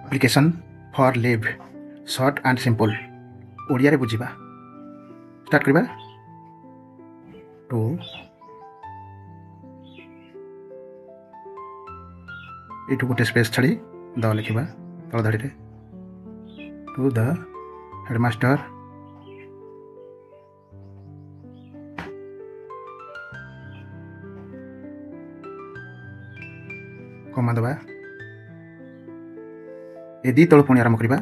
application for leave short and simple Odia रे बुझिबा start करबा to एठू गोटे स्पेस छाड़ी द लिखिबा तळ धाड़ी रे टू द हेडमास्टर कमा दबा ए दी तळ पुणी आरंभ करबा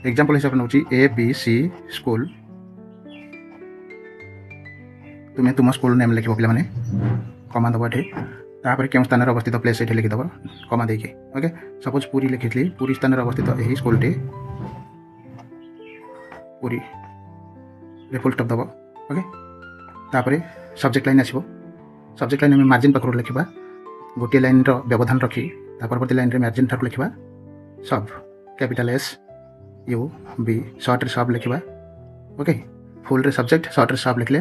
एग्जाम्पल हिसाब से ए बी सी स्कूल तुम्हें तुम स्कूल नेम लिख पे कमा दब ये तापर क्यों स्थान अवस्थित प्लेस ये लिखिदेव कमा देके ओके सपोज पुरी लिखी पुरी स्थान अवस्थित यही स्कूलटी पुरी फुल स्टॉप दब ओके तापर सब्जेक्ट लाइन आसो सब्जेक्ट लाइन में मार्जिन पाखर लिखा गोटे लाइन व्यवधान रखी परवर्ती लाइन मार्जिन ठार लिखा sub capital S U B short रे सब लिखा ओके फुल रे सब्जेक्ट शॉर्ट रे सब लिखले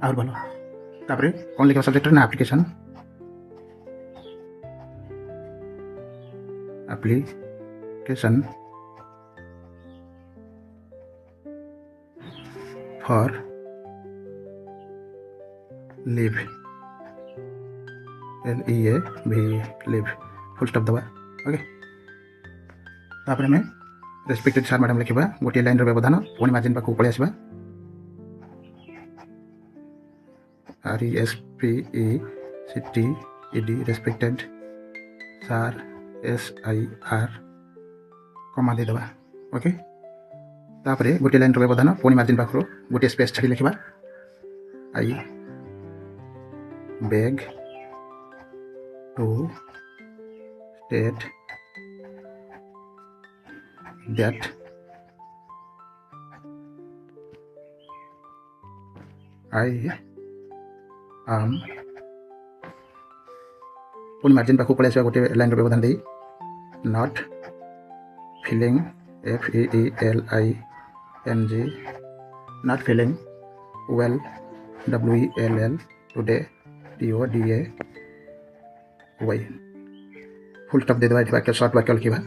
और भल तापर कौन लिखा सब्जेक्ट ना application for leave LEAV leave full stop दबा ओके तापर में रेस्पेक्टेड सर मैडम लिखा गोटे लाइन व्यवधान पुणी मार्जिन पाक पलि आसवा RESPECTED रेस्पेक्टेड सर SIR कमा दे दबा ओके तापर गोटे लाइन व्यवधान पुणी मार्जिन पाखर गोटे स्पेस छाड़ी लिखा I beg to state that I am पुणी मार्जिन पाखु पलि आसवा गोटे लाइन व्यवधान दे not feeling FEELING not feeling well WELL today TODAY full stop दे देवा वाक्य शॉर्ट वाक्य लिखा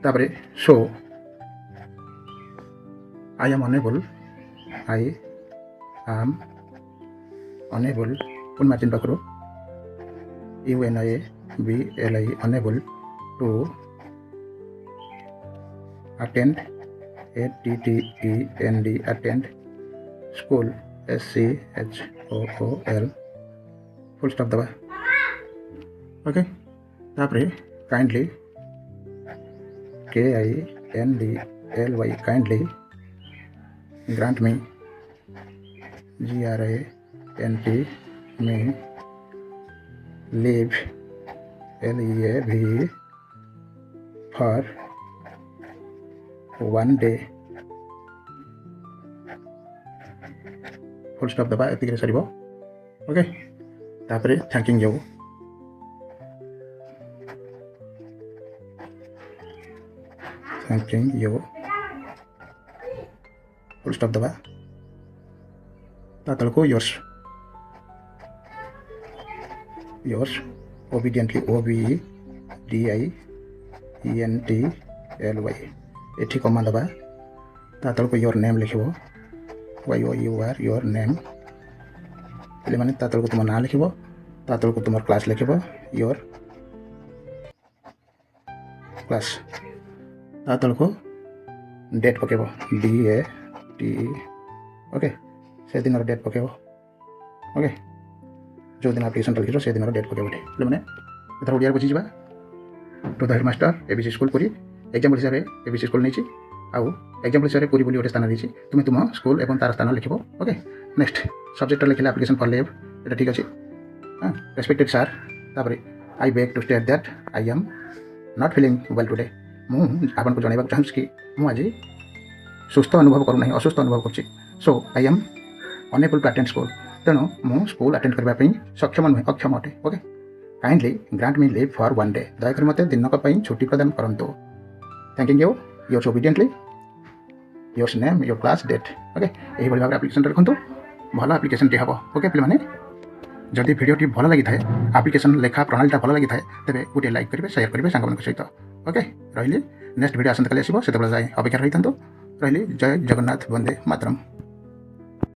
तापरे सो आई एम अनेबल पुन मार्जिन पाखर UNABLI unable to attend ATTEND attend school SCHOOL full stop दबा ओके तापरे kindly KINDLY kindly grant me GRANT me leave LEAV for 1 day full stop दबा एतिक सर ओके तापर thanking you thanking you full stop दबा तातल को yours obediently OBEDIENTLY एठी कमा दबा तातल को योर नेम लिखिबो YOUR योर नेम पहले माने तातल को तुम ना लिखिबो तातल को तुम क्लास लिखिबो योर क्लास तातल को डेट पकेब DATE ओके से दिन डेट पकेब ओके जो दिन एप्लिकेशन लिखिल से दिन डेट पकेब मैंने इधर ओडिया बुझी जा to the headmaster ABC school Puri example हिसाब से ABC स्कूल नहीं आउ एग्जाम्पल हिसाब से पुरी बोली गोटे स्थान नहीं तुम्हें तुम स्कूल और तार स्थान लिख ओके नेक्स्ट सब्जेक्ट लिखिले एप्लिकेशन फॉर लीव ये ठीक अच्छे हाँ रेस्पेक्टेड सर तापर I beg to state that I am not feeling well today आपको जनवाक चाहूँ कि मुझे सुस्थ अनुभव करूना असुस्थ अनुभव कर so I am unable to attend school तेणु मु स्कूल अटेंड करने सक्षम नुहे अक्षम अटे okay kindly grant me leave for 1 day दयाकर मत दिनक छुट्टी प्रदान करंतु thanking you yours obediently yours name your class date okay यही भाव एप्लिकेशन रखु भल एप्लिकेशन टी हम ओके पे जदि भिडियोटी भल लगी थाए एप्लिकेशन लेखा प्रणालीटा भल लगी थाए तेरे गोटे लाइक करेंगे शेयर करेंगे सांग सहित ओके रही नेक्स्ट वीडियो आसंता काली आसो से जाए अपेक्षा रही था रही जय जगन्नाथ वंदे मातरम।